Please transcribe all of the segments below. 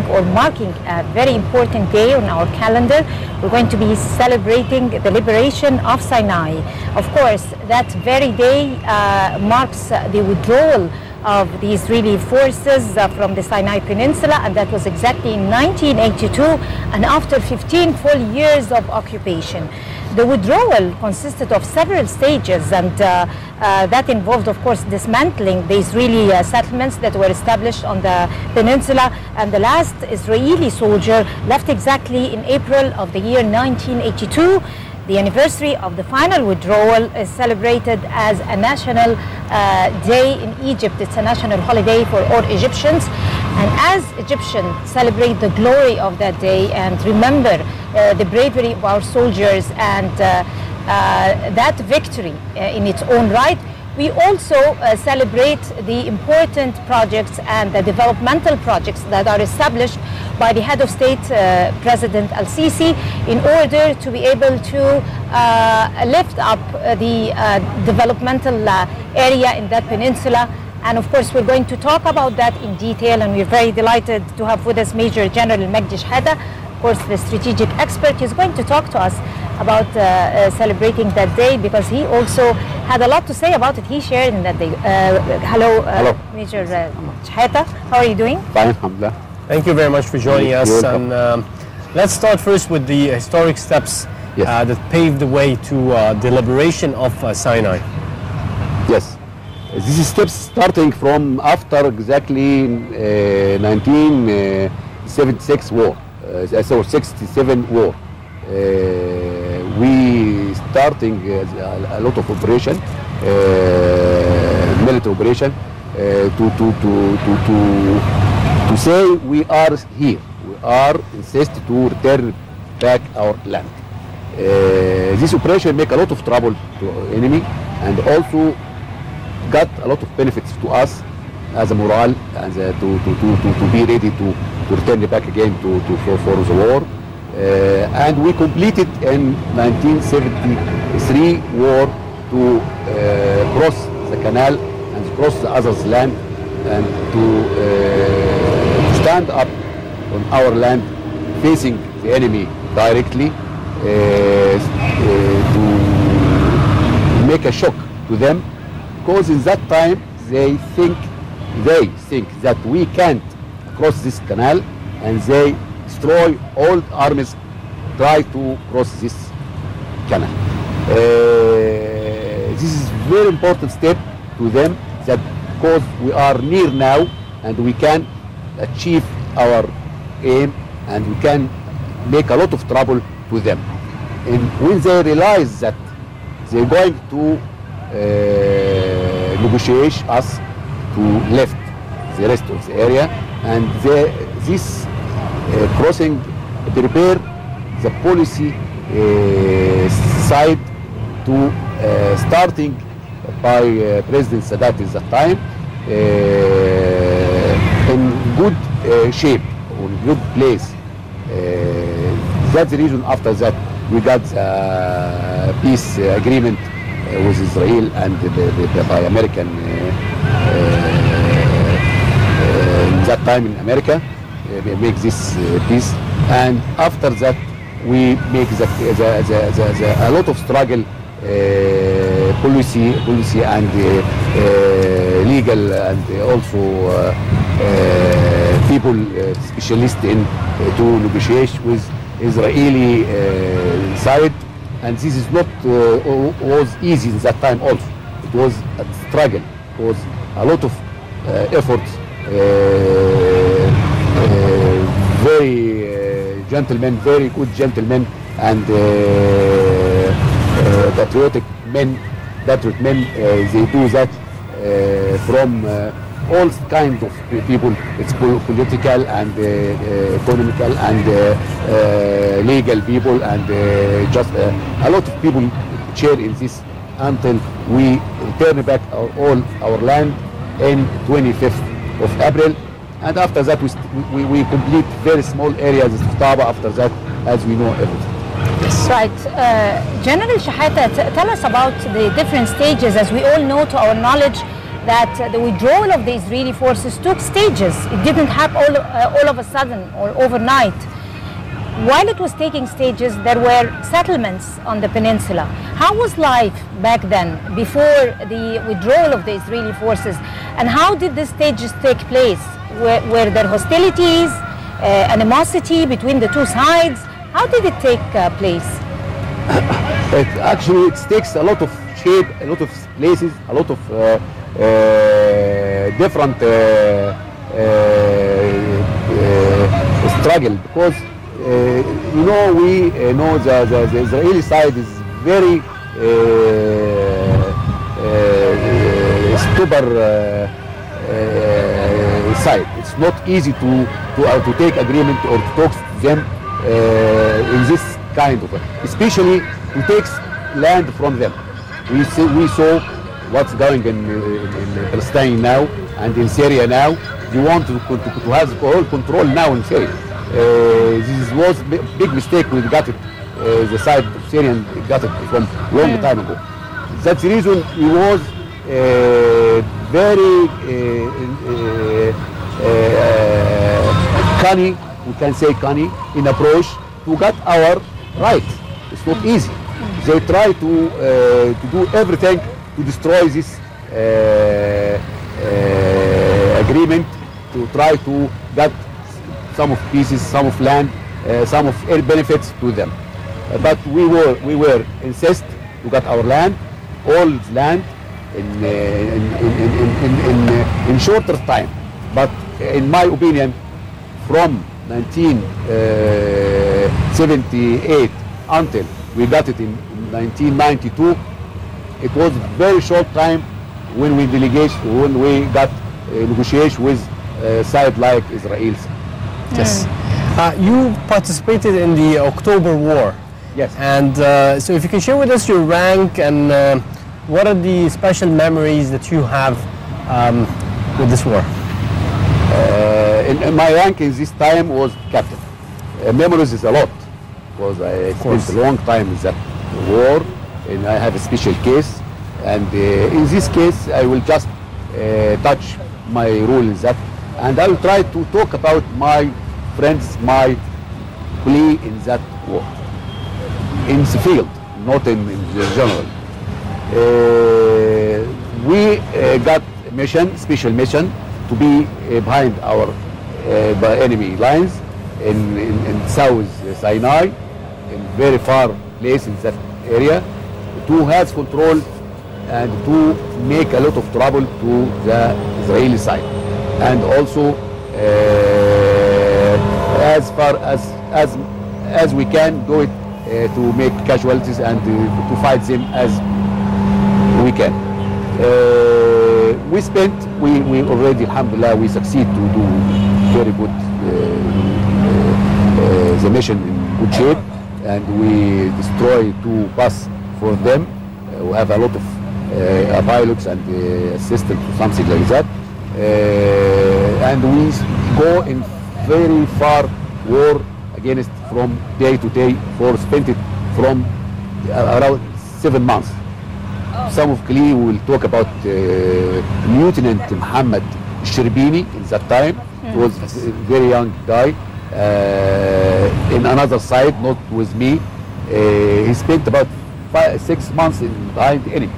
or marking a very important day on our calendar. We're going to be celebrating the liberation of Sinai. Of course, that very day marks the withdrawal of the Israeli forces from the Sinai Peninsula, and that was exactly in 1982, and after 15 full years of occupation. The withdrawal consisted of several stages, and that involved, of course, dismantling the Israeli settlements that were established on the peninsula, and the last Israeli soldier left exactly in April of the year 1982. The anniversary of the final withdrawal is celebrated as a national day in Egypt. It's a national holiday for all Egyptians. And as Egyptians celebrate the glory of that day and remember the bravery of our soldiers and that victory in its own right, we also celebrate the important projects and the developmental projects that are established by the head of state, President Al-Sisi, in order to be able to lift up the developmental area in that peninsula. And of course, we're going to talk about that in detail, and we're very delighted to have with us Major General Magdy Shehata, of course, the strategic expert. He's going to talk to us about celebrating that day, because he also had a lot to say about it. He shared in that day. Hello. Major Shehata. How are you doing? Fine, alhamdulillah. Thank you very much for joining us. And let's start first with the historic steps that paved the way to the liberation of Sinai. Yes. This is steps starting from after exactly 1976 war, so 67 war. We starting a lot of operation, military operation, to say we are here. We are insist to return back our land. This operation make a lot of trouble to enemy, and also got a lot of benefits to us as a morale, and to be ready to return back again for the war. And we completed in 1973 war to cross the canal and cross the other's land, and to stand up on our land facing the enemy directly, to make a shock to them, because in that time they think that we can't cross this canal, and they destroy all armies try to cross this canal. This is very important step to them, that because we are near now and we can achieve our aim, and we can make a lot of trouble to them. And when they realize that they're going to negotiate us to left the rest of the area, and this crossing prepare the policy side to starting by President Sadat at that time in good shape, or good place. That's the reason after that we got peace agreement with Israel and by American that time in America, make this peace, and after that we make a lot of struggle, policy and legal, and also people specialists in to negotiate with Israeli side, and this is not was easy in that time. Also, it was a struggle. It was a lot of efforts. Very gentlemen, very good gentlemen, and patriotic men. They do that from all kinds of people. It's political and economical and legal people, and just a lot of people share in this until we return back all our land in 25th of April. And after that, we complete very small areas of Taba after that, as we know everything. Yes. Right. General Shehata, tell us about the different stages. As we all know, to our knowledge, that the withdrawal of the Israeli forces took stages. It didn't happen all of a sudden or overnight. While it was taking stages, there were settlements on the peninsula. How was life back then, before the withdrawal of the Israeli forces? And how did these stages take place? Were there hostilities, animosity between the two sides? How did it take place? Actually, it takes a lot of shape, a lot of places, a lot of different struggle, because you know, we know the Israeli side is very stubborn side. It's not easy to take agreement or to talk to them in this kind of, especially to take land from them. We saw what's going in Palestine now and in Syria now. They want to have all control now in Syria. This was a big mistake. We got it, the side of Syrian got it from long time ago. That's the reason we was very cunning, we can say cunning, in approach to get our right. It's not easy. They try to do everything to destroy this agreement, to try to get some of pieces, some of land, some of benefits to them. But we were insist to get our land, all land in shorter time. But in my opinion, from 1978 until we got it in 1992, it was very short time when we got negotiation with side like Israel. Yes. You participated in the October War. Yes. And so if you can share with us your rank and what are the special memories that you have with this war? In my rank in this time was captain. Memories is a lot, because I spent a long time in that war, and I have a special case. And in this case, I will just touch my role in that, and I will try to talk about my friends, my plea in that war, in the field, not in the general. We got mission, special mission, to be behind our enemy lines in South Sinai, in very far place in that area, to have control and to make a lot of trouble to the Israeli side, and also as far as we can do it to make casualties and to fight them as we can. We already, alhamdulillah, we succeed to do very good the mission in good shape, and we destroy 2 buses for them. We have a lot of pilots and assistants, something like that, and we go in very far war against from day to day, for spent it from around 7 months. Some of Kli will talk about Lieutenant Muhammad Sherbini in that time. He was a very young guy in another side, not with me. He spent about 6 months behind the enemy,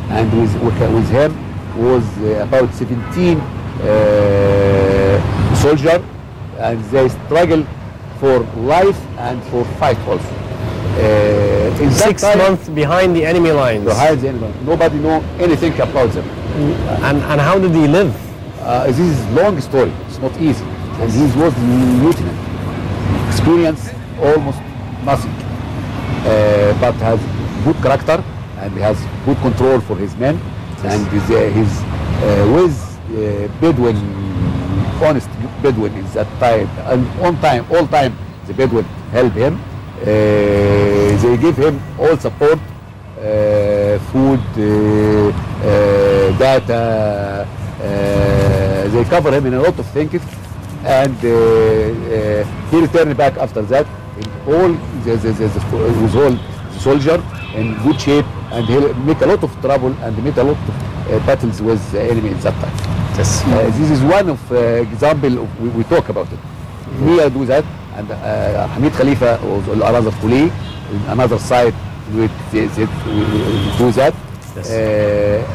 and with him was about 17 soldiers, and they struggle for life and for fight also. In 6 months behind the enemy lines. Behind the enemy. Nobody know anything about them. And how did he live? This is long story. It's not easy. And he was lieutenant. Experience almost nothing. But has good character, and he has good control for his men. And he's with Bedouin, honest Bedouin in that time. And all time the Bedouin help him. They give him all support, food, data. They cover him in a lot of things, and he returned back after that in all with all the soldier in good shape, and he make a lot of trouble and made a lot of battles with the enemy at that time. Yes. This is one of example of we talk about it. Here do that, and Hamid Khalifa was on another police, on another side we do that. Yes.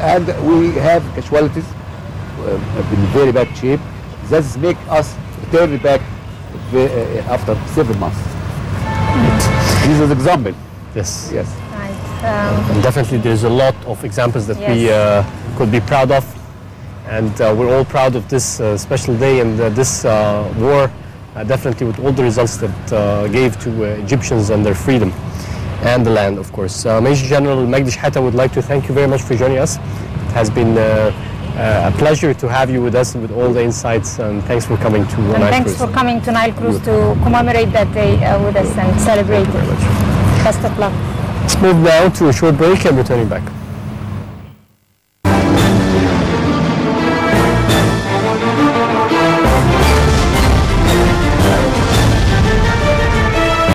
And we have casualties in very bad shape. That make us turn back after 7 months. This is an example. Yes. Yes. Right. And definitely there's a lot of examples that we could be proud of, and we're all proud of this special day and this war, definitely with all the results that gave to Egyptians and their freedom and the land, of course. Major General Magdy Shehata would like to thank you very much for joining us. It has been a pleasure to have you with us with all the insights, and thanks for coming to Nile Thanks Cruise. for coming to Nile Cruise to commemorate that day with us and celebrate it. Best of luck. Let's move now to a short break and returning back.